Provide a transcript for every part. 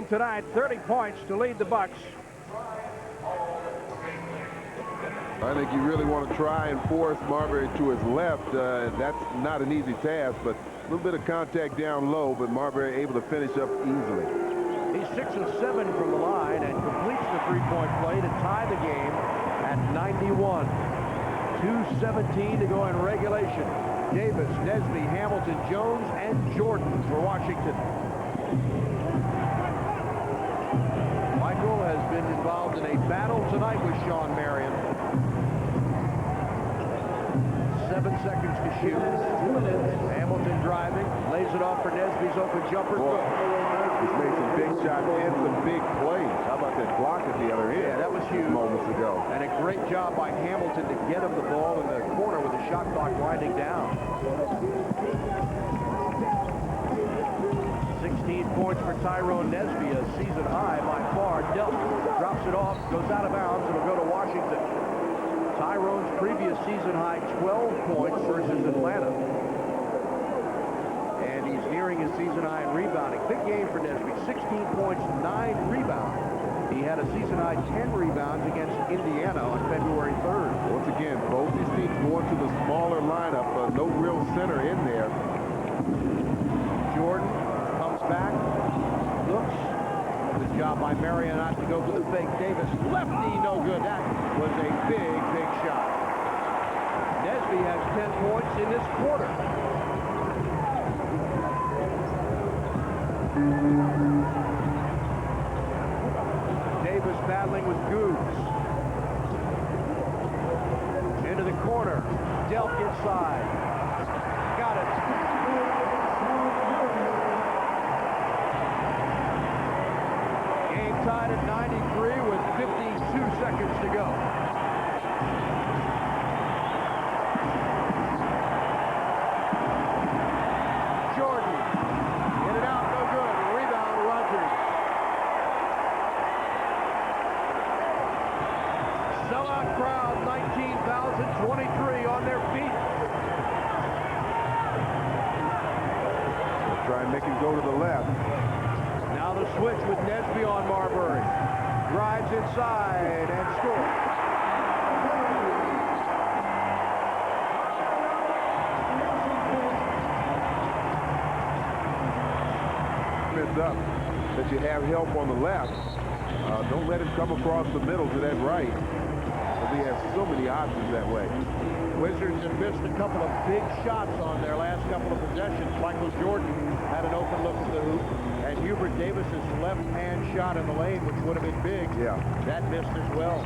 game tonight, 30 points to lead the Bucks. I think you really want to try and force Marbury to his left. That's not an easy task, but a little bit of contact down low, but Marbury able to finish up easily. He's 6 of 7 from the line and completes the three-point play to tie the game at 91. 2:17 to go in regulation. Davis, Nesby, Hamilton, Jones, and Jordan for Washington. Michael has been involved in a battle tonight with Shawn Marion. 7 seconds to shoot. Hamilton driving, lays it off for Nesby's open jumper. He's made some big shots and some big plays. How about that block at the other end? Yeah, that was huge. Moments ago. And a great job by Hamilton to get him the ball in the corner with the shot clock winding down. 16 points for Tyrone Nesby, a season high by far. Delp drops it off, goes out of bounds, and will go to Washington. Tyrone's previous season high 12 points versus Atlanta. And he's nearing his season high in rebounding. Big game for Nesby, 16 points, 9 rebounds. He had a season high 10 rebounds against Indiana on February 3rd. Once again, both these teams going to the smaller lineup. No real center in there. Jordan comes back, looks. Good job by Marion not to go for the fake. Davis, lefty, no good. That was a big, big shot. Nesby has 10 points in this quarter. Davis battling with Goods. Into the corner. Delp inside. Got it. Game tied at 93 with 52 seconds to go. Jordan. In and out, no good. Rebound, Rogers. Sellout crowd, 19,023 on their feet. Try and make him go to the left. Now the switch with Nesby on Marbury. Drives inside and scores. It's up that you have help on the left. Don't let him come across the middle to that right. He has so many options that way. Wizards have missed a couple of big shots on their last couple of possessions. Michael Jordan had an open look at the hoop, and Hubert Davis's left-hand shot in the lane, which would have been big, that missed as well.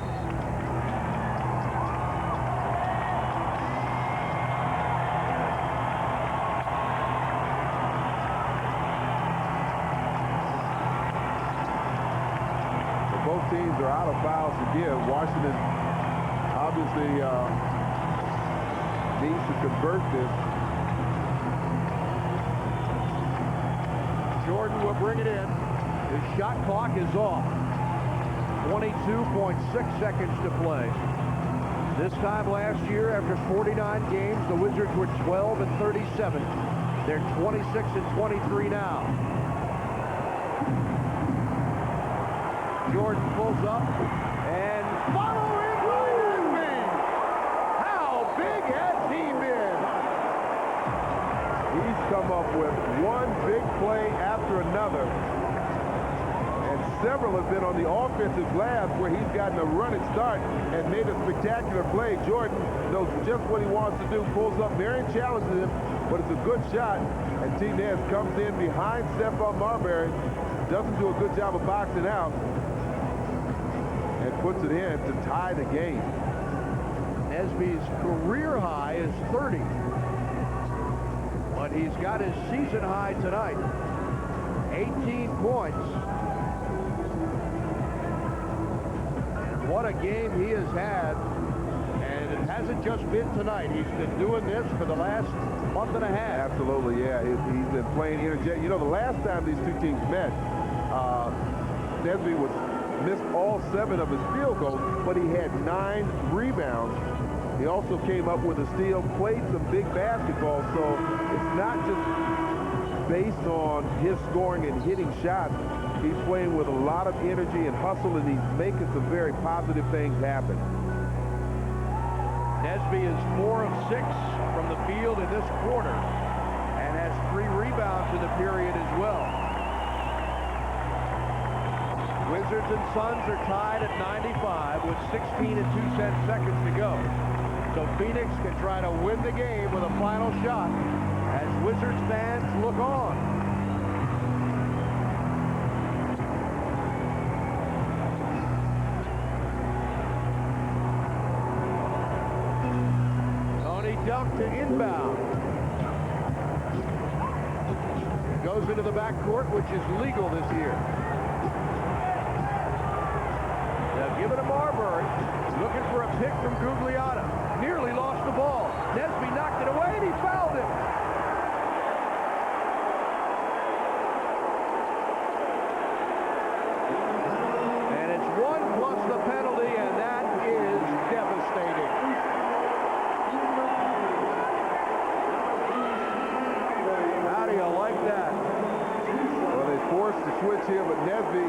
Both teams are out of fouls to give. Washington obviously needs to convert this. Jordan will bring it in. His shot clock is off. 22.6 seconds to play. This time last year, after 49 games, the Wizards were 12 and 37. They're 26 and 23 now. Jordan pulls up and following Nesby. How big has he been? He's come up with one big play after another. And several have been on the offensive glass where he's gotten a running start and made a spectacular play. Jordan knows just what he wants to do. Pulls up, Marion challenges him, but it's a good shot. And T. Nance comes in behind Stephon Marbury. Doesn't do a good job of boxing out. And puts it in to tie the game. Nesby's career high is 30. But he's got his season high tonight. 18 points. And what a game he has had. And it hasn't just been tonight. He's been doing this for the last month and a half. Absolutely, yeah. He's been playing energetic. You know, the last time these two teams met, Nesby missed all 7 of his field goals, but he had 9 rebounds. He also came up with a steal, played some big basketball, so it's not just based on his scoring and hitting shots. He's playing with a lot of energy and hustle, and he's making some very positive things happen. Nesby is 4 of 6 from the field in this quarter and has 3 rebounds in the period as well. Wizards and Suns are tied at 95 with 16 and 2 seconds to go. So Phoenix can try to win the game with a final shot as Wizards fans look on. Duck to inbound. Goes into the backcourt, which is legal this year. They'll give it to Marbury. Looking for a pick from Gugliotta. Nearly lost the ball. Nesby knocked it away, and he fouled him. And it's 1 plus the penalty, and that is devastating. How do you like that? Well, they forced the switch here, but Nesby,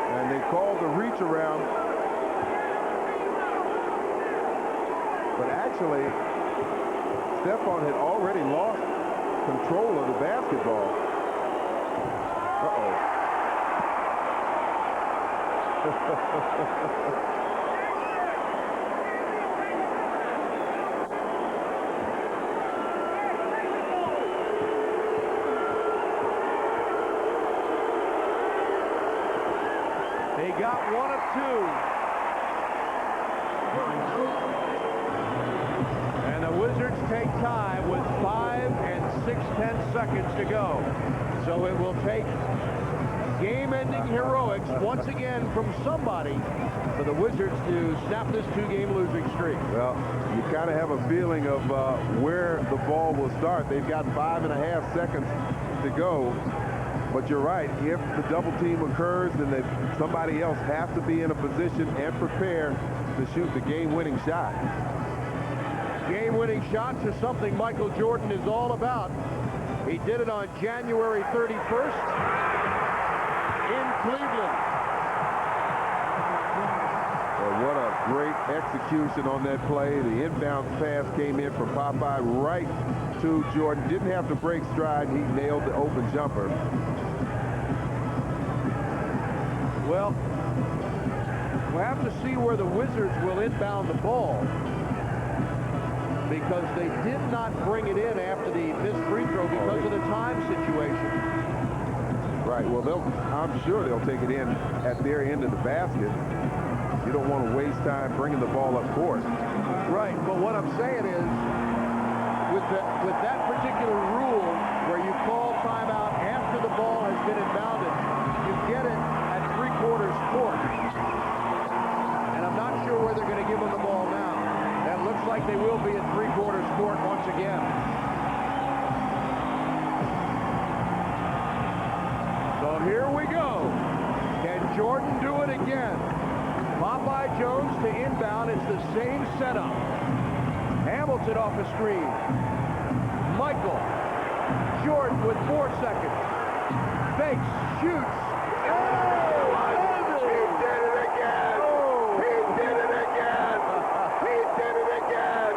and they called the reach around. But actually, Stephon had already lost control of the basketball. Uh-oh. They got 1 of 2. And the Wizards take time with 5 and 6/10 seconds to go. So it will take game-ending heroics once again from somebody for the Wizards to snap this 2-game losing streak. Well, you kind of have a feeling of where the ball will start. They've got 5.5 seconds to go. But you're right, if the double team occurs, then somebody else has to be in a position and prepare to shoot the game-winning shot. Game-winning shots are something Michael Jordan is all about. He did it on January 31st in Cleveland. Well, what a great execution on that play. The inbound pass came in from Popeye right to Jordan. Didn't have to break stride. He nailed the open jumper. Well, we'll have to see where the Wizards will inbound the ball, because they did not bring it in after the missed free throw because of the time situation. Right. Well, I'm sure they'll take it in at their end of the basket. You don't want to waste time bringing the ball up court. Right. But what I'm saying is, with that particular rule where you call timeout after the ball has been inbounded, you get it at 3/4 court. And I'm not sure where they're going to give them the ball now. That looks like they will be at 3/4 court once again. So here we go. Can Jordan do it again? Popeye Jones to inbound. It's the same setup. Hamilton off the screen. Michael. Jordan with 4 seconds. Fakes, shoots. He did it again! Oh. He did it again! He did it again!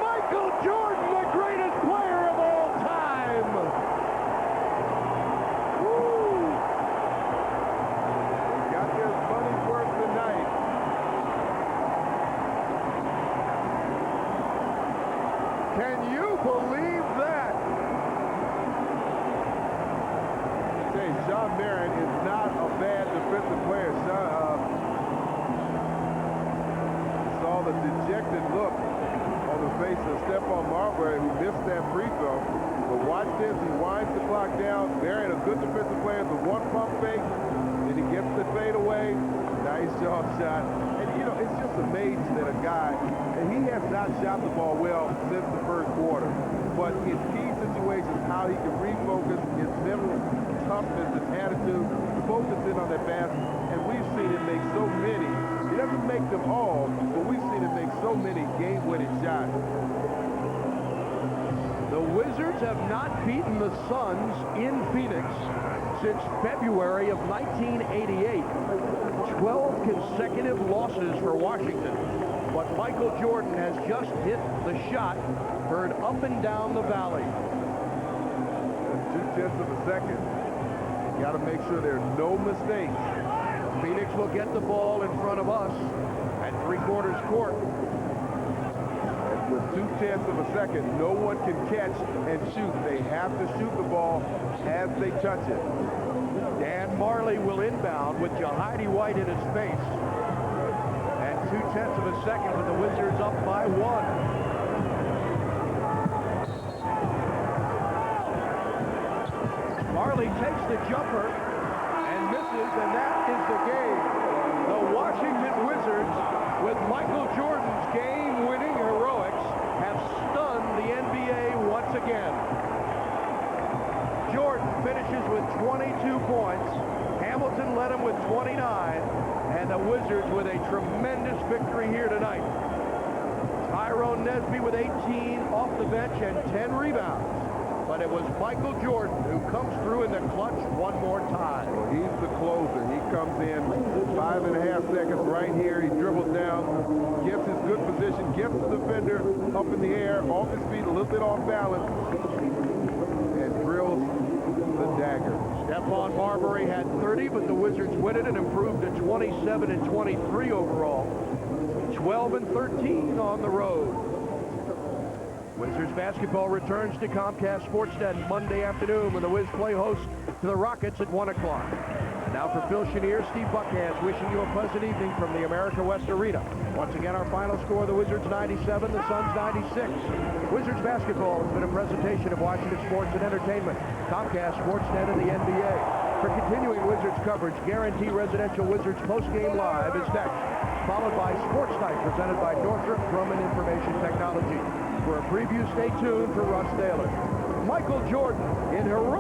Michael Jordan, the greatest player of all time! Woo. Got their money's worth tonight. Can you believe that? Hey, Shawn Marion is not a bad defensive player. Saw the dejected look on the face of Stephon Marbury, who missed that free throw. But watch this, he winds the clock down. Marion, a good defensive player, the one pump fake, and he gets the fade away. Nice shot. And you know, it's just amazing that a guy, and he has not shot the ball well since the first quarter. But in key situations, how he can refocus his mental toughness and attitude, focus in on that basket, and we've seen him make so many. He doesn't make them all, but we've seen him make so many game-winning shots. The Wizards have not beaten the Suns in Phoenix since February of 1988. 12 consecutive losses for Washington. But Michael Jordan has just hit the shot heard up and down the valley. 2/10 of a second. Got to make sure there are no mistakes. Phoenix will get the ball in front of us at three-quarters court. And with 2/10 of a second, no one can catch and shoot. They have to shoot the ball as they touch it. Dan Marley will inbound with Jahidi White in his face. And 2/10 of a second with the Wizards up by 1. Marley takes the jumper and misses, and that is the game. The Washington Wizards, with Michael Jordan's game-winning heroics, have stunned the NBA once again. Jordan finishes with 22 points. Hamilton led him with 29, and the Wizards with a tremendous victory here tonight. Tyrone Nesby with 18 off the bench and 10 rebounds. But it was Michael Jordan who comes through in the clutch one more time. Well, he's the closer. He comes in 5.5 seconds right here. He dribbles down, gets his good position, gets the defender up in the air, off his feet, a little bit off balance, and drills the dagger. Stephon Marbury had 30, but the Wizards win it and improved to 27 and 23 overall. 12 and 13 on the road. Wizards basketball returns to Comcast Sportsnet Monday afternoon when the Wiz play host to the Rockets at 1 o'clock. Now for Phil Chenier, Steve Buckhantz wishing you a pleasant evening from the America West Arena. Once again, our final score, the Wizards 97, the Suns 96. Wizards basketball has been a presentation of Washington Sports and Entertainment, Comcast Sportsnet, and the NBA. For continuing Wizards coverage, Guarantee Residential Wizards postgame live is next, followed by Sports Night presented by Northrop Grumman Information Technology. For a preview, stay tuned for Russ Taylor. Michael Jordan in heroic